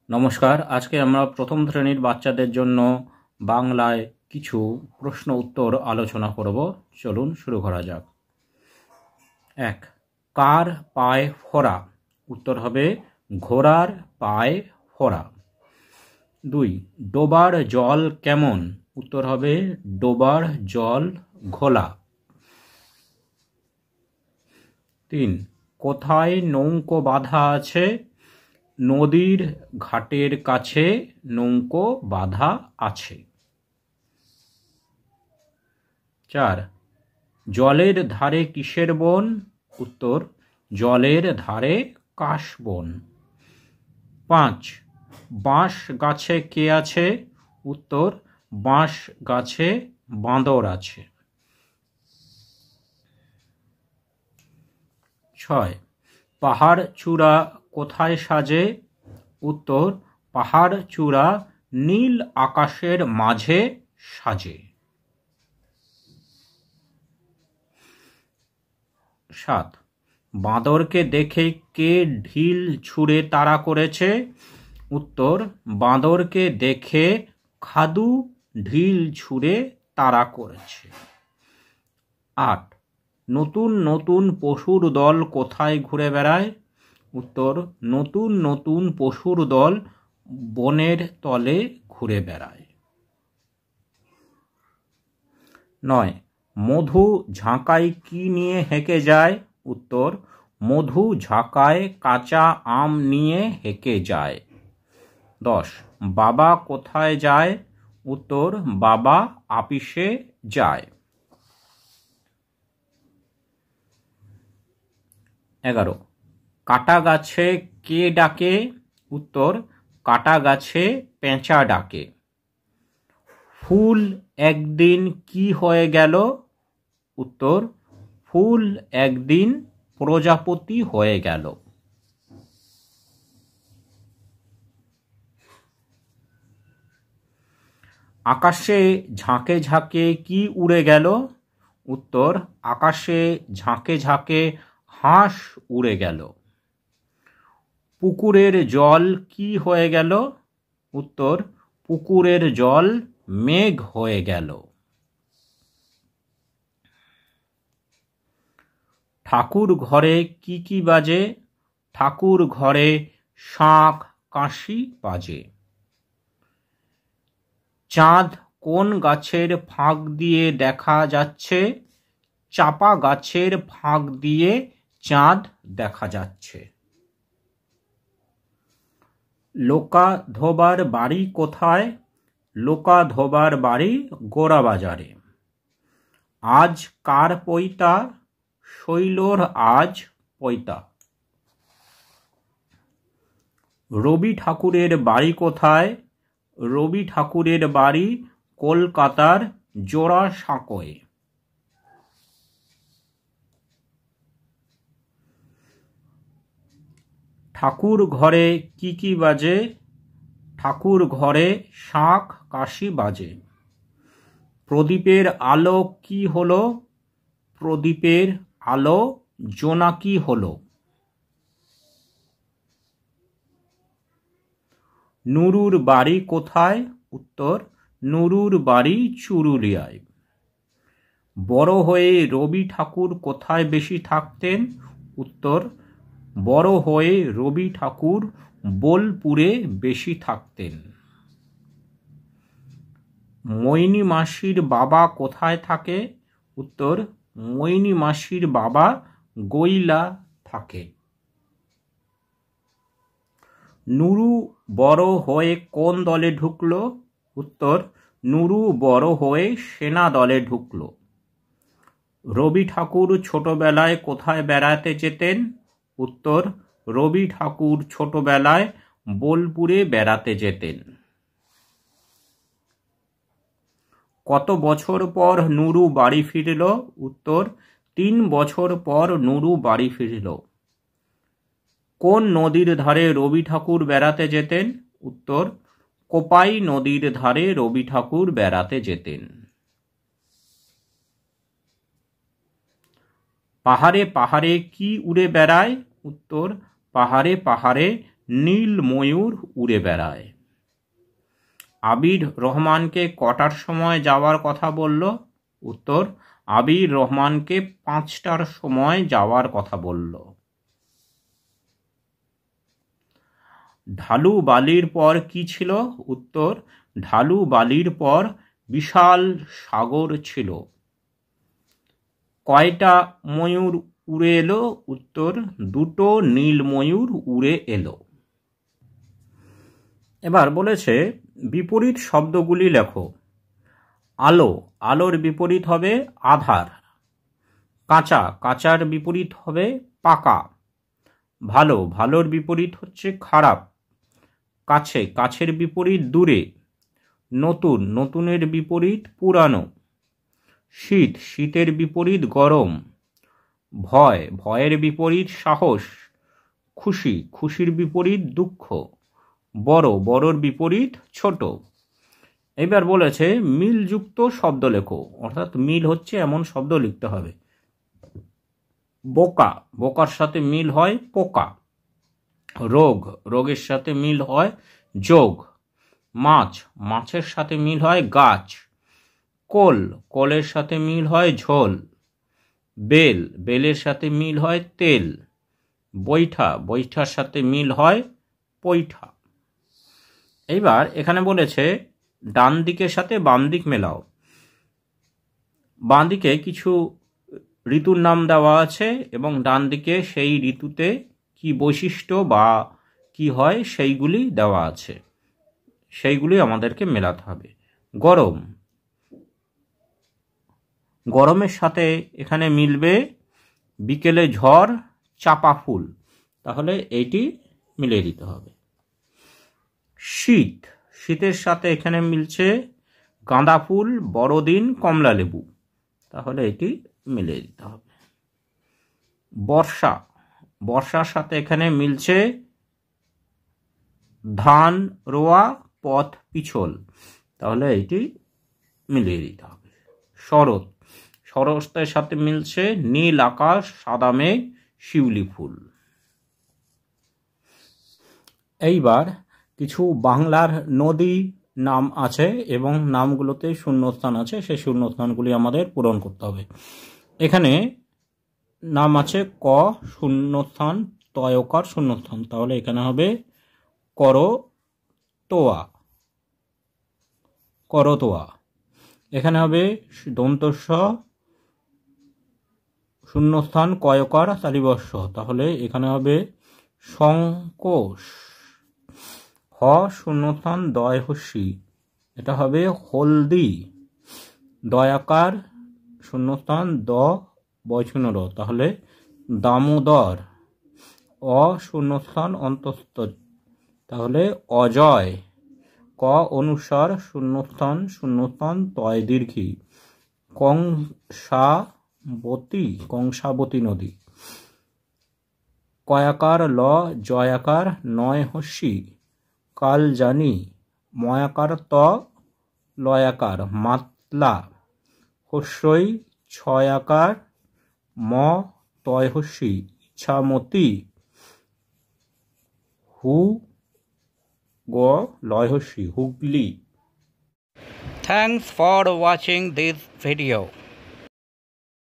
নমস্কার। আজকে আমরা প্রথম শ্রেণীর বাচ্চাদের জন্য বাংলায় কিছু প্রশ্ন উত্তর আলোচনা করব। চলুন শুরু করা যাক। ১. কার পায়ে ফোঁড়া? উত্তর হবে ঘোড়ার পায়ে ফোঁড়া। ২. ডোবার জল কেমন? উত্তর হবে ডোবার জল ঘোলা। ৩. কোথায় নৌকো বাঁধা আছে? নদীর ঘাটের কাছে নৌকো বাঁধা আছে। ৪. জলের ধারে কিসের বন? উত্তর জলের ধারে কাশবন। ৫. বাঁশ গাছে কে আছে? উত্তর বাঁশ গাছে বাঁদর আছে। ৬. পাহাড় চূড়া কোথায় সাজে? উত্তর পাহাড় চূড়া নীল আকাশের মাঝে সাজে। ৭. বাঁদরকে দেখে কে ঢিল ছুঁড়ে তাড়া করেছে? উত্তর বাঁদরকে দেখে খাদু ঢিল ছুঁড়ে তাড়া করেছে। ৮. নতুন নতুন পশুর দল কোথায় ঘুরে বেড়ায়? উত্তর নতুন নতুন পশুর দল বনের তলে ঘুরে বেড়ায়। ৯. মধু ঝাঁকায় কি নিয়ে হেঁকে যায়? উত্তর মধু ঝাঁকায় কাঁচা আম নিয়ে হেঁকে যায়। ১০. বাবা কোথায় যায়? উত্তর বাবা আপিসে যায়। ১১. কাটা গাছে কে ডাকে? উত্তর কাটা গাছে পেঁচা ডাকে। ফুল একদিন কি হয়ে গেল? উত্তর ফুল একদিন প্রজাপতি হয়ে গেল। আকাশে ঝাঁকে ঝাঁকে কি উড়ে গেল? উত্তর আকাশে ঝাঁকে ঝাঁকে হাঁস উড়ে গেল। পুকুরের জল কি হয়ে গেল? উত্তর পুকুরের জল মেঘ হয়ে গেল। ঠাকুর ঘরে কি কি বাজে? ঠাকুর ঘরে শাঁখ কাঁসি বাজে। চাঁদ কোন গাছের ফাঁক দিয়ে দেখা যাচ্ছে? চাপা গাছের ফাঁক দিয়ে চাঁদ দেখা যাচ্ছে। লোকা ধোবার বাড়ি কোথায়? লোকা ধোবার বাড়ি গোড়া বাজারে। আজ কার পৈতা? শৈলর আজ পৈতা। রবি ঠাকুরের বাড়ি কোথায়? রবি ঠাকুরের বাড়ি কলকাতার জোড়াসাঁকোয়। ঠাকুর ঘরে কি কি বাজে? ঠাকুর ঘরে শাঁখ কাঁসি বাজে। প্রদীপের আলো কি হলো? প্রদীপের আলো জোনাকি হলো। নুরুর বাড়ি কোথায়? উত্তর নুরুর বাড়ি চুরুলিয়ায়। বড় হয়ে রবি ঠাকুর কোথায় বেশি থাকতেন? উত্তর বড় হয়ে রবি ঠাকুর বোলপুরে বেশি থাকতেন। মৈনী মাসির বাবা কোথায় থাকে? উত্তর মৈনী মাসির বাবা গৈলা থাকে। নুরু বড় হয়ে কোন দলে ঢুকলো? উত্তর নুরু বড় হয়ে সেনা দলে ঢুকলো। রবি ঠাকুর ছোটবেলায় কোথায় বেড়াতে যেতেন? উত্তর রবি ঠাকুর ছোটবেলায় বোলপুরে বেড়াতে যেতেন। কত বছর পর নুরু বাড়ি ফিরল? উত্তর ৩ বছর পর নুরু বাড়ি ফিরল। কোন নদীর ধারে রবি ঠাকুর বেড়াতে যেতেন? উত্তর কোপাই নদীর ধারে রবি ঠাকুর বেড়াতে যেতেন। পাহাড়ে পাহাড়ে কি উড়ে বেড়ায়? উত্তর পাহাড়ে পাহাড়ে নীল ময়ূর উড়ে বেড়ায়। আবির রহমানকে কটার সময় যাওয়ার কথা বলল? উত্তর, আবির রহমানকে 5টার সময় যাওয়ার কথা বলল। ঢালু বালির পর কি ছিল? উত্তর, ঢালু বালির পর বিশাল সাগর ছিল। কয়টা ময়ূর উড়ে এলো? উত্তর, 2টো নীল ময়ূর উড়ে এলো। এবার বলেছে বিপরীত শব্দগুলি লেখো। আলো, আলোর বিপরীত হবে আধার। কাঁচা, কাঁচার বিপরীত হবে পাকা। ভালো, ভালোর বিপরীত হচ্ছে খারাপ। কাছে, কাছের বিপরীত দূরে। নতুন, নতুনের বিপরীত পুরানো। শীত, শীতের বিপরীত গরম। ভয়, ভয়ের বিপরীত সাহস। খুশি, খুশির বিপরীত দুঃখ। বড়, বড়র বিপরীত ছোট। এবার বলেছে মিলযুক্ত শব্দ লেখো, অর্থাৎ মিল হচ্ছে এমন শব্দ লিখতে হবে। বোকা, বোকার সাথে মিল হয় পোকা। রোগ, রোগের সাথে মিল হয় যোগ। মাছ, মাছের সাথে মিল হয় গাছ। কোল, কোলের সাথে মিল হয় ঝোল। বেল, বেলের সাথে মিল হয় তেল। বৈঠা, বৈঠার সাথে মিল হয় পৈঠা। এইবার এখানে বলেছে ডান দিকের সাথে বাম দিক মেলাও। বাঁ দিকে কিছু ঋতুর নাম দেওয়া আছে এবং ডান দিকে সেই ঋতুতে কি বৈশিষ্ট্য বা কি হয় সেইগুলি দেওয়া আছে, সেইগুলি আমাদেরকে মেলাতে হবে। গরম, গরমের সাথে এখানে মিলবে বিকেলে ঝড় চাপা ফুল, তাহলে এইটি মিলিয়ে দিতে হবে। শীত, শীতের সাথে এখানে মিলছে গাঁদা ফুল বড়দিন কমলা লেবু, তাহলে এটি মিলিয়ে দিতে হবে। বর্ষা, বর্ষার সাথে এখানে মিলছে ধান রোয়া পথ পিছল, তাহলে এটি মিলিয়ে দিতে হবে। শরৎ, শরতের সাথে মিলছে নীল আকাশ সাদা মেঘ শিউলি ফুল। এইবার কিছু বাংলার নদী নাম আছে এবং নামগুলোতে শূন্যস্থান আছে, সেই শূন্যস্থানগুলি আমাদের পূরণ করতে হবে। এখানে নাম আছে ক শূন্যস্থান তয়কার শূন্যস্থান, তাহলে এখানে হবে করতোয়া, করতোয়া। এখানে হবে দন্তস্ব শূন্যস্থান কয়কার তালিবস্য, তাহলে এখানে হবে সংকোষ। হ শূন্যস্থান দয় হস্যি, এটা হবে হলদি। দয়াকার শূন্যস্থান দ বয়শূন্য র, তাহলে দামোদর। অ শূন্যস্থান অন্তস্থ, তাহলে অজয়। ক অনুসার শূন্যস্থান শূন্যস্থান তয় দীর্ঘী কংসাবতী, কংসাবতী নদী। কয়াকার ল জয়াকার নয় হস্যি কাল জানি। ময়াকার ত লয়াকার মাতলা। হস্যই ছয়াকার ম তয় হস্যি ইচ্ছামতি। হু গ লয় হস্যি Hooghly. Thanks for watching this video.